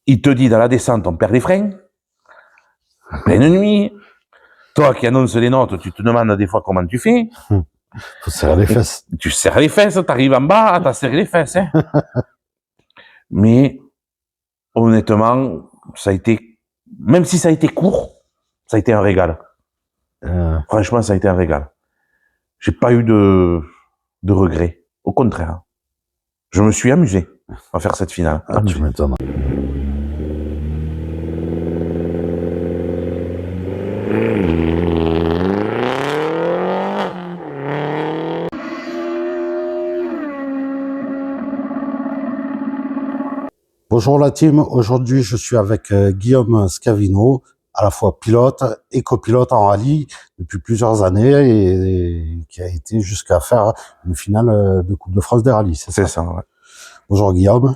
Il te dit dans la descente, on perd les freins, en pleine nuit. Toi qui annonces les notes, tu te demandes des fois comment tu fais. Faut serrer les fesses. Tu serres les fesses, t'arrives en bas, t'as serré les fesses. Hein. Mais honnêtement, ça a été, même si ça a été court, ça a été un régal. Franchement, ça a été un régal. J'ai pas eu de regrets. Au contraire. Je me suis amusé à faire cette finale. Ah, tu m'étonnes. Bonjour la team, aujourd'hui je suis avec Guillaume Scavino, à la fois pilote et copilote en rallye depuis plusieurs années et qui a été jusqu'à faire une finale de Coupe de France des rallyes. C'est ça, ouais. Bonjour Guillaume.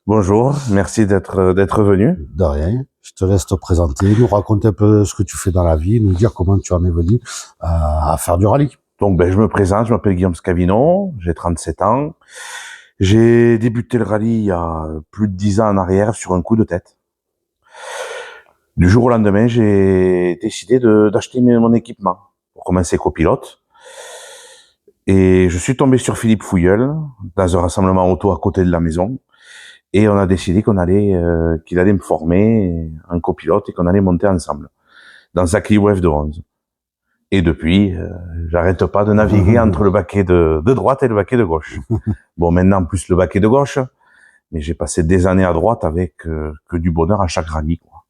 Bonjour, merci d'être venu. De rien, je te laisse te présenter, nous raconter un peu ce que tu fais dans la vie, nous dire comment tu en es venu à faire du rallye. Donc je me présente, je m'appelle Guillaume Scavino, j'ai 37 ans. J'ai débuté le rallye il y a plus de 10 ans en arrière sur un coup de tête. Du jour au lendemain, j'ai décidé d'acheter mon équipement pour commencer copilote. Et je suis tombé sur Philippe Fouilleul dans un rassemblement auto à côté de la maison. Et on a décidé qu'il allait me former en copilote et qu'on allait monter ensemble dans sa Clio F211. Et depuis, j'arrête pas de naviguer entre le baquet de droite et le baquet de gauche. Bon, maintenant plus le baquet de gauche, mais j'ai passé des années à droite avec que du bonheur à chaque rallye, quoi.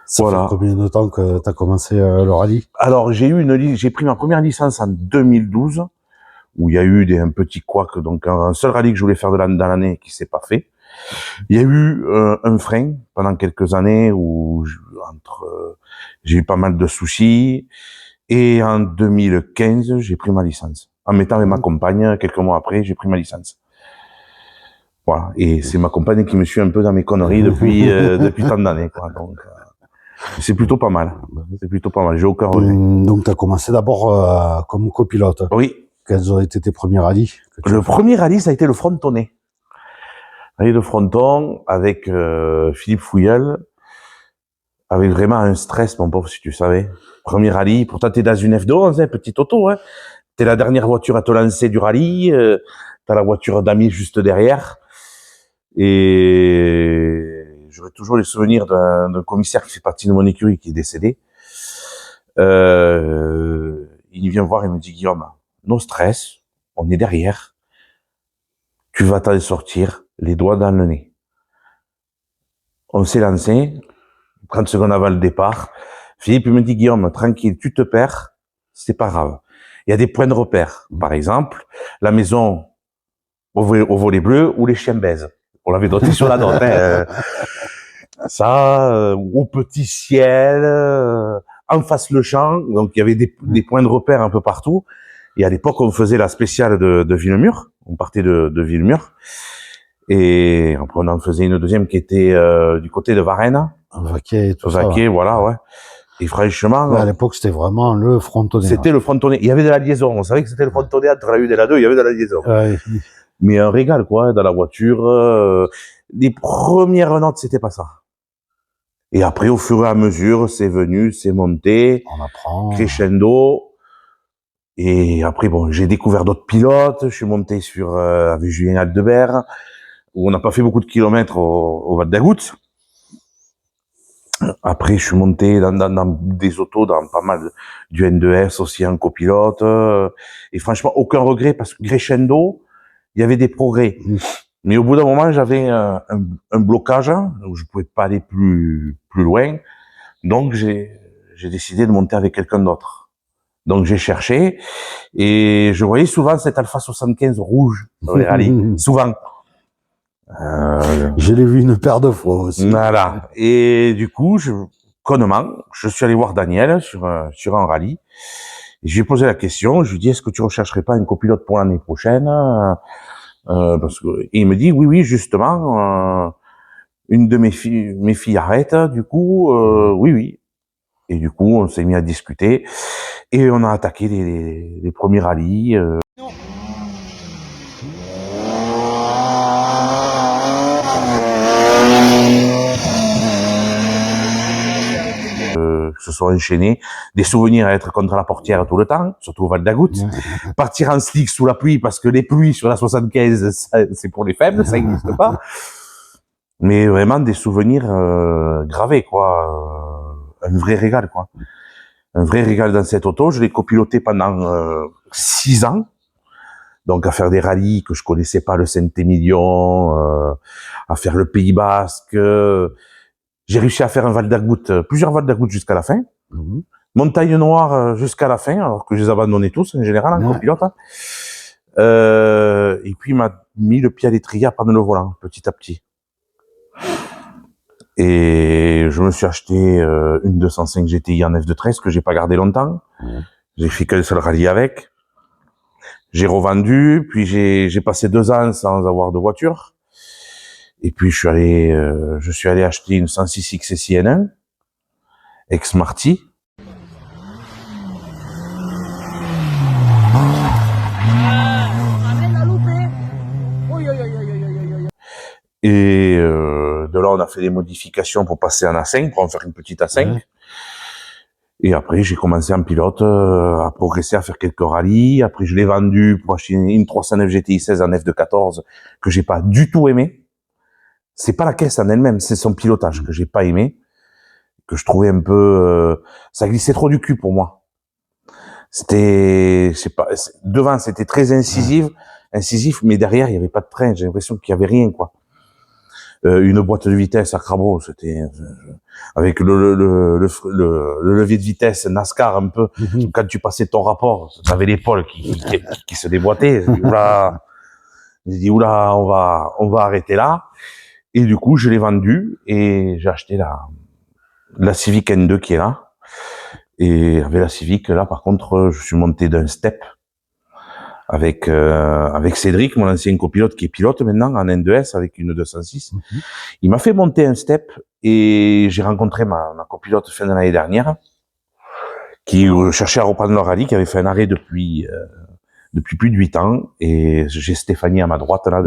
Ça fait combien de temps que tu as commencé le rallye? Alors, j'ai pris ma première licence en 2012, où il y a eu un petit couac, donc un seul rallye que je voulais faire dans l'année qui s'est pas fait. Il y a eu un frein pendant quelques années où j'ai eu pas mal de soucis. Et en 2015, j'ai pris ma licence. En mettant avec ma compagne, quelques mois après, j'ai pris ma licence. Voilà. Et c'est ma compagne qui me suit un peu dans mes conneries depuis tant d'années, quoi. Donc, c'est plutôt pas mal. C'est plutôt pas mal. J'ai aucun regret. Donc, tu as commencé d'abord comme copilote. Oui. Quels ont été tes premiers rallyes? Le premier rallye, ça a été le Frontonnet. Rallye de Fronton avec Philippe Fouilleul, avec vraiment un stress, mon pauvre, si tu savais. Premier rallye, pourtant t'es dans une F211, hein, petite auto, hein. T'es la dernière voiture à te lancer du rallye, t'as la voiture d'amis juste derrière. Et j'aurai toujours les souvenirs d'un commissaire qui fait partie de mon écurie qui est décédé. Il vient me voir et me dit, Guillaume, no stress, on est derrière. Tu vas t'en sortir, les doigts dans le nez. On s'est lancé, 30 secondes avant le départ. Philippe me dit, Guillaume, tranquille, tu te perds, c'est pas grave. Il y a des points de repère. Par exemple, la maison au volet bleu ou les chiens baisent. On l'avait noté sur la note. Hein. Ça, au petit ciel, en face le champ. Donc, il y avait des points de repère un peu partout. Et à l'époque, on faisait la spéciale de Villemur. On partait de Villemur. Et après, on en faisait une deuxième qui était du côté de Varennes. Vaquet et tout ça. Vaquet, voilà, ouais. Et franchement... Ouais, à l'époque, c'était vraiment le Frontonnet. C'était le Frontonnet. Il y avait de la liaison. On savait que c'était le Frontonnet entre la 1 et la 2. Il y avait de la liaison. Ouais. Mais un régal, quoi, dans la voiture. Les premières notes, c'était pas ça. Et après, au fur et à mesure, c'est venu, c'est monté. On apprend. Crescendo. Et après, bon, j'ai découvert d'autres pilotes. Je suis monté avec Julien Aldebert, où on n'a pas fait beaucoup de kilomètres au Val d'Agout. Après, je suis monté dans des autos, dans pas mal du N2S aussi en copilote. Et franchement, aucun regret parce que crescendo, il y avait des progrès. Mais au bout d'un moment, j'avais un blocage où je pouvais pas aller plus loin. Donc, j'ai décidé de monter avec quelqu'un d'autre. Donc, j'ai cherché et je voyais souvent cette Alpha 75 rouge dans les rallyes. Souvent. Je l'ai vu une paire de fois aussi. Voilà. Et du coup, connement, je suis allé voir Daniel sur un rallye. Et je lui ai posé la question. Je lui ai dit, est-ce que tu rechercherais pas un copilote pour l'année prochaine? Parce que, et il me dit, oui, justement, une de mes filles arrête. Du coup, oui. Et du coup, on s'est mis à discuter et on a attaqué les premiers rallyes. sont enchaînés. Des souvenirs à être contre la portière tout le temps, surtout au Val d'Agout. Partir en slick sous la pluie, parce que les pluies sur la 75, c'est pour les faibles, ça n'existe pas. Mais vraiment des souvenirs gravés, quoi. Un vrai régal, quoi. Un vrai régal dans cette auto. Je l'ai copiloté pendant 6 ans. Donc à faire des rallyes que je connaissais pas, le Saint-Émilion, à faire le Pays Basque. J'ai réussi à faire un Val d'Agout, plusieurs Val d'Agout jusqu'à la fin. Montagne Noire jusqu'à la fin, alors que je les abandonnais tous en général en copilote. Hein. Et puis il m'a mis le pied à l'étrier à prendre le volant, petit à petit. Et je me suis acheté une 205 GTI en F213 que j'ai pas gardé longtemps. J'ai fait qu'un seul rallye avec. J'ai revendu, puis j'ai passé 2 ans sans avoir de voiture. Et puis je suis allé acheter une 106 XSI N1 ex-Marty. Et de là, on a fait des modifications pour passer en A5, pour en faire une petite A5. Et après, j'ai commencé en pilote à progresser, à faire quelques rallyes. Après, je l'ai vendu pour acheter une 309 GTI 16 en F214 que j'ai pas du tout aimé. C'est pas la caisse en elle-même, c'est son pilotage que j'ai pas aimé, que je trouvais un peu, ça glissait trop du cul pour moi. Devant c'était très incisif, mais derrière il y avait pas de train. J'ai l'impression qu'il y avait rien, quoi. Une boîte de vitesse à Crabo, c'était avec le levier de vitesse NASCAR un peu. Quand tu passais ton rapport, t'avais l'épaule qui se déboîtait. J'ai dit oula, on va arrêter là. Et du coup, je l'ai vendu et j'ai acheté la Civic N2 qui est là. Et avec la Civic, là, par contre, je suis monté d'un step avec Cédric, mon ancien copilote, qui est pilote maintenant en N2S avec une 206. Il m'a fait monter un step et j'ai rencontré ma copilote fin de l'année dernière qui cherchait à reprendre le rallye, qui avait fait un arrêt depuis plus de 8 ans. Et j'ai Stéphanie à ma droite là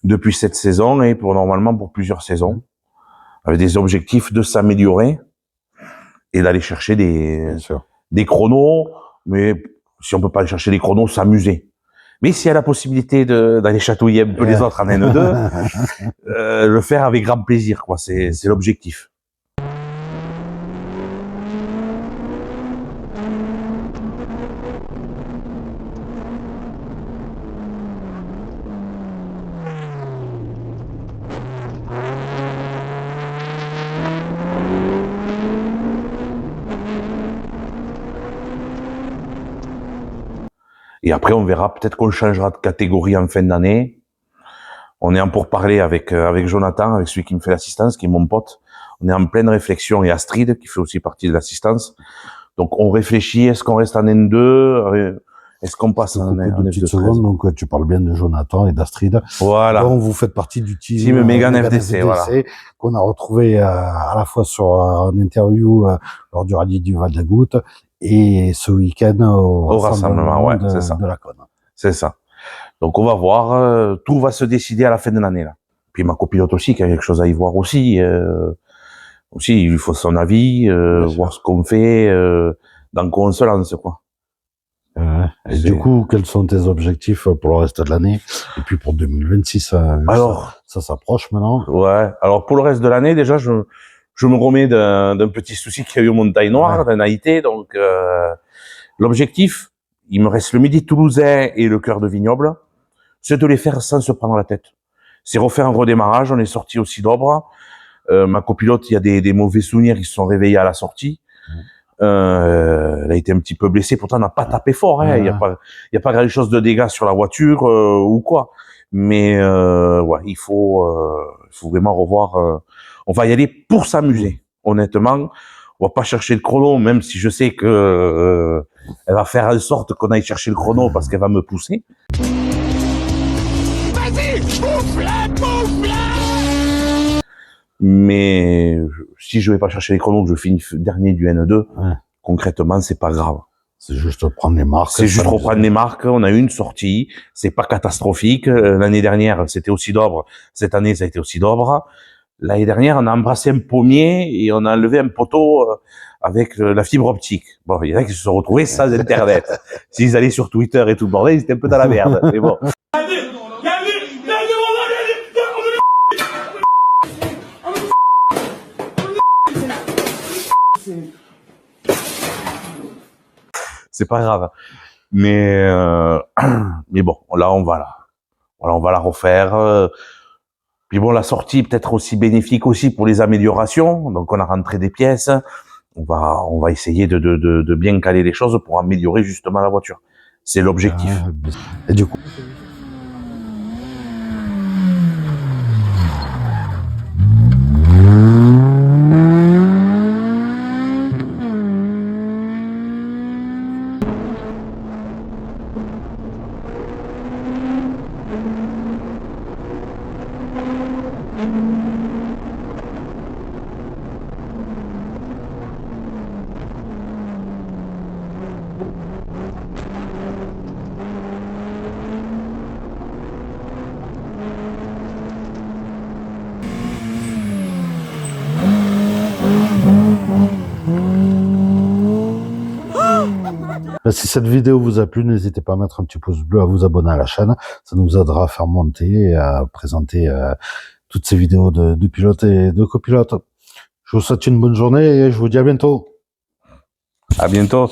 depuis cette saison et normalement pour plusieurs saisons, avec des objectifs de s'améliorer et d'aller chercher des chronos, mais si on peut pas aller chercher des chronos, s'amuser. Mais s'il y a la possibilité d'aller chatouiller un peu les autres en N2, le faire avec grand plaisir, quoi. C'est l'objectif. Et après, on verra, peut-être qu'on changera de catégorie en fin d'année. On est en pourparlers avec Jonathan, avec celui qui me fait l'assistance, qui est mon pote. On est en pleine réflexion, et Astrid, qui fait aussi partie de l'assistance. Donc, on réfléchit, est-ce qu'on reste en N2? Est-ce qu'on passe en F213? Donc, tu parles bien de Jonathan et d'Astrid. Voilà. Donc, vous faites partie du team Mégane FDC, voilà. Qu'on a retrouvé à la fois sur une interview lors du rallye du Val d'Agout et ce week-end au rassemblement de la Cône. C'est ça. Donc on va voir, tout va se décider à la fin de l'année là. Puis ma copilote aussi, qui a quelque chose à y voir aussi. Aussi, il lui faut son avis, voir ce qu'on fait, dans quoi on se lance, quoi. Et du coup, quels sont tes objectifs pour le reste de l'année et puis pour 2026? Alors, ça s'approche maintenant. Ouais. Alors pour le reste de l'année, déjà, je me remets d'un petit souci qu'il y a eu au Montagne Noire, d'un AIT. Donc l'objectif, il me reste le Midi Toulousain et le Cœur de Vignoble, c'est de les faire sans se prendre la tête. C'est refaire un redémarrage. On est sorti aussi d'Obre. Ma copilote, il y a des mauvais souvenirs qui se sont réveillés à la sortie. Elle a été un petit peu blessée, pourtant on n'a pas tapé fort, hein. Il y a pas grand chose de dégâts sur la voiture ou quoi. Mais ouais, il faut vraiment revoir. On va y aller pour s'amuser. Honnêtement, on va pas chercher le chrono, même si je sais que elle va faire en sorte qu'on aille chercher le chrono parce qu'elle va me pousser. Vas-y, bouffe-la. Mais si je vais pas chercher les chronos, que je finis dernier du N2, concrètement, c'est pas grave. C'est juste prendre les marques. C'est juste reprendre les marques. On a eu une sortie. C'est pas catastrophique. L'année dernière, c'était aussi d'Obre. Cette année, ça a été aussi d'Obre. L'année dernière, on a embrassé un pommier et on a enlevé un poteau avec la fibre optique. Bon, il y en a qui se sont retrouvés sans Internet. S'ils allaient sur Twitter et tout le bordel, ils étaient un peu dans la merde. Mais bon. C'est pas grave. Mais bon, là, on va là. Voilà, on va la refaire. Puis bon, la sortie peut-être aussi bénéfique aussi pour les améliorations. Donc, on a rentré des pièces. On va essayer de bien caler les choses pour améliorer justement la voiture. C'est l'objectif. Et du coup, si cette vidéo vous a plu, n'hésitez pas à mettre un petit pouce bleu, à vous abonner à la chaîne. Ça nous aidera à faire monter et à présenter toutes ces vidéos de pilotes et de copilotes. Je vous souhaite une bonne journée et je vous dis à bientôt. À bientôt.